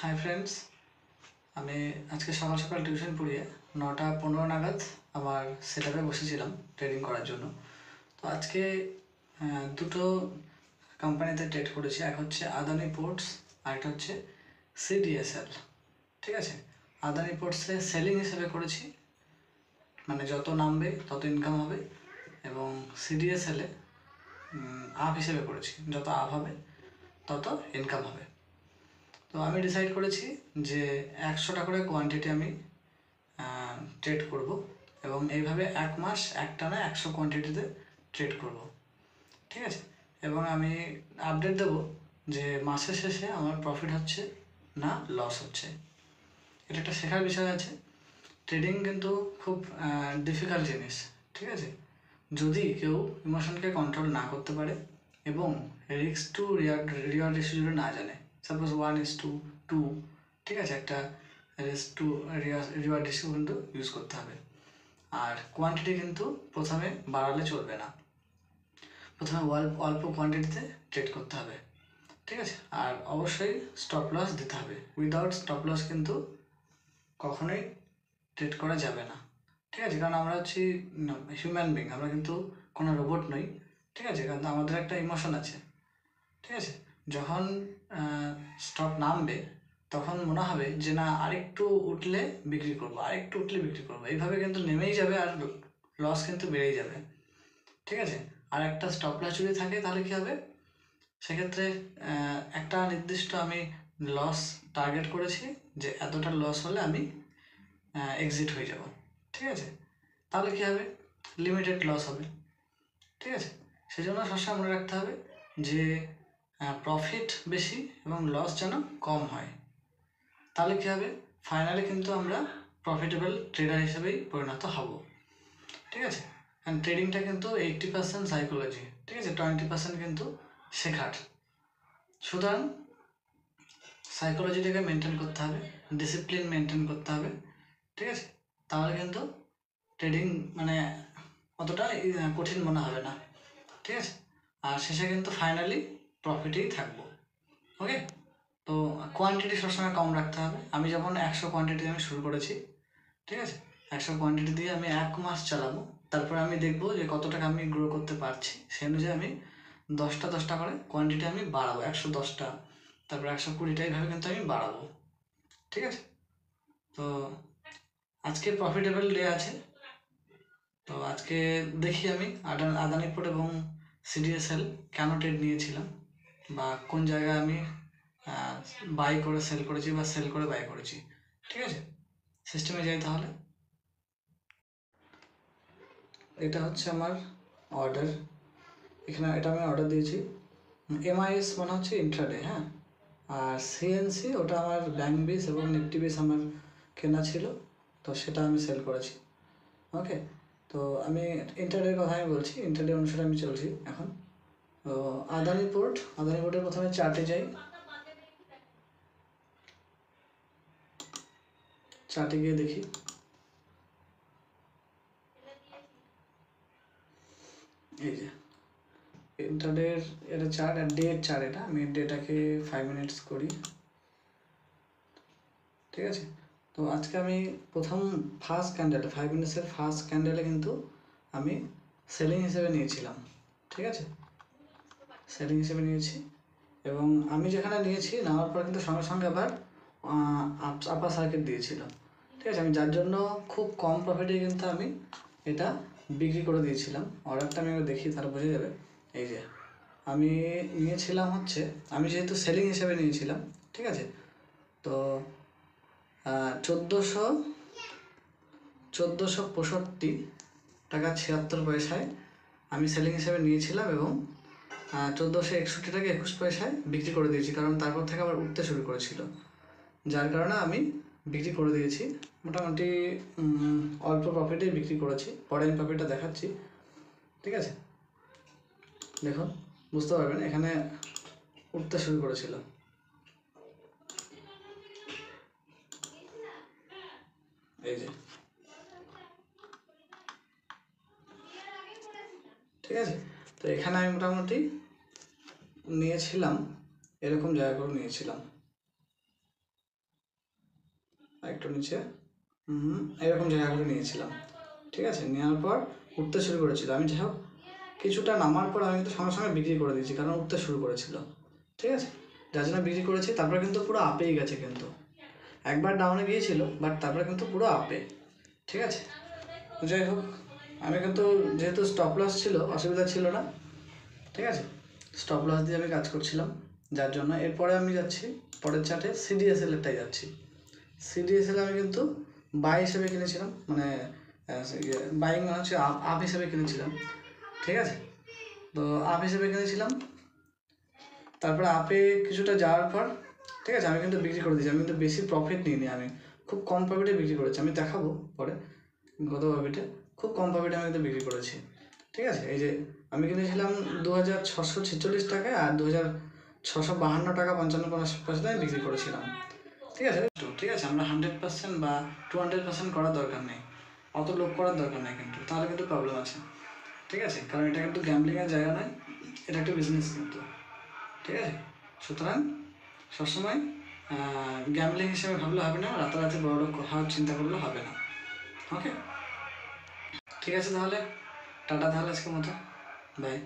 Hi friends, আমি আজকে সকাল সকাল টিউশন পড়িয়ে 9টা 15 নাগাদ আমার সেট আপে বসেছিলাম ট্রেডিং করার জন্য। তো আজকে দুটো কোম্পানিতে ট্রেড করেছি। এক হচ্ছে আদানি পোর্টস আর একটা হচ্ছে সিডিএসএল। ঠিক আছে, আদানি পোর্টসে সেলিং হিসেবে করেছি, মানে যত নামবে তত ইনকাম হবে, এবং সিডিএসএলে আপ হিসেবে করেছি, যত আপ হবে তত ইনকাম হবে। তো আমি ডিসাইড করেছি যে 100টা করে কোয়ান্টিটি আমি ট্রেড করব, এবং এইভাবে 1 মাস একটানা 100 কোয়ান্টিটিতে ট্রেড করব। ঠিক আছে, এবং আমি আপডেট দেবো যে মাসের শেষে আমার প্রফিট হচ্ছে না লস হচ্ছে। এটা একটা শেখার বিষয় আছে। ট্রেডিং কিন্তু খুব ডিফিকাল্ট জিনিস। ঠিক আছে, যদি কেউ ইমোশনকে কন্ট্রোল না করতে পারে এবং রিস্ক টু রিওয়ার্ড রেশিও না জানে, সাপোজ 1:2, ঠিক আছে, একটা রিস্ক টু রিওয়ার্ড রেশিও কিন্তু ইউজ করতে হবে। আর কোয়ান্টিটি কিন্তু প্রথমে বাড়ালে চলবে না, প্রথমে অল্প কোয়ান্টিটিতে ট্রেড করতে হবে। ঠিক আছে, আর অবশ্যই স্টপ লস দিতে হবে। উইদাউট স্টপ লস কিন্তু কখনোই ট্রেড করা যাবে না। ঠিক আছে, কারণ আমরা হচ্ছি হিউম্যান বিং, আমরা কিন্তু কোনো রোবট নই। ঠিক আছে, কারণ আমাদের একটা ইমোশন আছে। ঠিক আছে, যখন স্টক নামবে তখন মনে হবে যে না, আরেকটু উঠলে বিক্রি করবো, আরেকটু উঠলে বিক্রি করবো, এইভাবে কিন্তু নেমেই যাবে আর লস কিন্তু বেড়েই যাবে। ঠিক আছে, আর একটা স্টপ লস যদি থাকে তাহলে কী হবে, সেক্ষেত্রে একটা নির্দিষ্ট আমি লস টার্গেট করেছি যে এতটা লস হলে আমি এক্সিট হয়ে যাব। ঠিক আছে, তাহলে কী হবে, লিমিটেড লস হবে। ঠিক আছে, সেই জন্য সবসময় মনে রাখতে হবে যে প্রফিট বেশি এবং লস যেন কম হয়। তাহলে কী হবে, ফাইনালি কিন্তু আমরা প্রফিটেবল ট্রেডার হিসেবেই পরিণত হব। ঠিক আছে, অ্যান্ড ট্রেডিংটা কিন্তু 80% সাইকোলজি, ঠিক আছে, 20% কিন্তু শেখার। সুতরাং সাইকোলজিটাকে মেনটেন করতে হবে, ডিসিপ্লিন মেনটেন করতে হবে। ঠিক আছে, তাহলে কিন্তু ট্রেডিং মানে অতটা কঠিন মনে হবে না। ঠিক আছে, আর শেষে কিন্তু ফাইনালি প্রফিটেই থাকবো। ওকে, তো কোয়ান্টিটি সবসময় কম রাখতে হবে। আমি যখন 100 কোয়ান্টিটি আমি শুরু করেছি, ঠিক আছে, 100 কোয়ান্টিটি দিয়ে আমি 1 মাস চালাবো, তারপরে আমি দেখবো যে কত টাকা আমি গ্রো করতে পারছি। সেই অনুযায়ী আমি 10টা করে কোয়ান্টিটি আমি বাড়াবো, 110টা, তারপরে 120টা, এইভাবে কিন্তু আমি বাড়াবো। ঠিক আছে, তো আজকে প্রফিটেবল ডে আছে। তো আজকে দেখি আমি আদানি পোর্ট এবং সিডিএসএল কেন ট্রেড নিয়েছিলাম, বা কোন জায়গায় আমি বাই করে সেল করেছি বা সেল করে বাই করেছি। ঠিক আছে, সিস্টেমে যাই তাহলে। এটা হচ্ছে আমার অর্ডার, এখানে এটা আমি অর্ডার দিয়েছি। এমআইএস মানে হচ্ছে ইন্ট্রাডে, হ্যাঁ, আর সিএনসি ওটা আমার ব্যাংক বেস এবং নিফটি বেস আমার কেনা ছিল, তো সেটা আমি সেল করেছি। ওকে, তো আমি ইন্টারডের কথা আমি বলছি, ইন্টারডে অনুসারে আমি চলছি এখন। তো আদানি পোর্টের প্রথমে চার্টে যাই। চার্টে গিয়ে দেখি, এই যে ইন্টারডের এটা চার্ট, আর ডের চার্ট। এটা আমি ডেটাকে 5 মিনিটস করি। ঠিক আছে, তো আজকে আমি প্রথম ফার্স্ট ক্যান্ডেল 5 মিনিটসের ফার্স্ট ক্যান্ডেলে কিন্তু আমি সেলিং হিসেবে নিয়েছিলাম। ঠিক আছে, সেলিং হিসেবে নিয়েছি, এবং আমি যেখানে নিয়েছি নেওয়ার পর কিন্তু সঙ্গে সঙ্গে আবার আপার সার্কিট দিয়েছিল। ঠিক আছে, আমি যার জন্য খুব কম প্রফিটে কিন্তু আমি এটা বিক্রি করে দিয়েছিলাম। অর্ডারটা আমি দেখি, তাহলে বোঝা যাবে। এই যে আমি নিয়েছিলাম হচ্ছে, আমি যেহেতু সেলিং হিসেবে নিয়েছিলাম, ঠিক আছে, তো 1465 টাকা 76 পয়সায় আমি সেলিং হিসেবে নিয়েছিলাম, এবং 1461 টাকা 21 পয়সায় বিক্রি করে দিয়েছি, কারণ তারপর থেকে আবার উঠতে শুরু করেছিল, যার কারণে আমি বিক্রি করে দিয়েছি। মোটামুটি অল্প প্রফিটেই বিক্রি করেছি। পরে আমি প্রফিটটা দেখাচ্ছি। ঠিক আছে, দেখুন, বুঝতে পারবেন এখানে উঠতে শুরু করেছিল। এই যে, ঠিক আছে, তো এখানে আমি মোটামুটি নিয়েছিলাম, এরকম জায়গা করে নিয়েছিলাম। একটু নিচে, এরকম জায়গা করে নিয়েছিলাম। ঠিক আছে, নেওয়ার পর উঠতে শুরু করেছিল। আমি যাই হোক কিছুটা নামার পর আমি কিন্তু সঙ্গে সঙ্গে বিক্রি করে দিয়েছি, কারণ উঠতে শুরু করেছিল। ঠিক আছে, যার জন্য বিক্রি করেছি। তারপরে কিন্তু পুরো আপেই গেছে, কিন্তু একবার ডাউনে গিয়েছিল, বাট তারপরে কিন্তু পুরো আপে। ঠিক আছে, তো যাই হোক আমি কিন্তু যেহেতু স্টপ লস ছিল, অসুবিধা ছিল না। ঠিক আছে, স্টপ লস দিয়ে আমি কাজ করছিলাম, যার জন্য এরপরে আমি যাচ্ছি পরের চার্টে সিডিএসএলেরটাই যাচ্ছি। সিডিএসএল আমি কিন্তু বাই হিসেবে কিনেছিলাম, মানে বাইং মানে হচ্ছে আপ হিসেবে কিনেছিলাম। ঠিক আছে, তো আপ হিসেবে কিনেছিলাম। তারপরে আপে কিছুটা যাওয়ার পর, ঠিক আছে, আমি কিন্তু বিক্রি করে দিয়েছি। আমি কিন্তু বেশি প্রফিট নিইনি, আমি খুব কম প্রফিটে বিক্রি করেছি। আমি দেখাবো পরে গত প্রফিটে, খুব কম প্রফিটে আমি কিন্তু বিক্রি করেছি। ঠিক আছে, এই যে আমি কিনেছিলাম 2646 টাকায়, আর 2652 টাকা 55 পয়সাতে আমি বিক্রি করেছিলাম। ঠিক আছে, তো ঠিক আছে, আমরা 100% বা 200% করার দরকার নেই, অত লোক করার দরকার নেই, কিন্তু তাহলে কিন্তু প্রবলেম আছে। ঠিক আছে, কারণ এটা কিন্তু গ্যাম্বলিংয়ের জায়গা নয়, এটা একটা বিজনেস কিন্তু। ঠিক আছে, সুতরাং সবসময় গ্যাম্বলিং হিসেবে ভাবলে হবে না, রাতারাতি বড় লোক হওয়ার চিন্তা করলে হবে না। ওকে, ঠিক আছে, তাহলে টাটা, তাহলে আজকের মতো, বাই।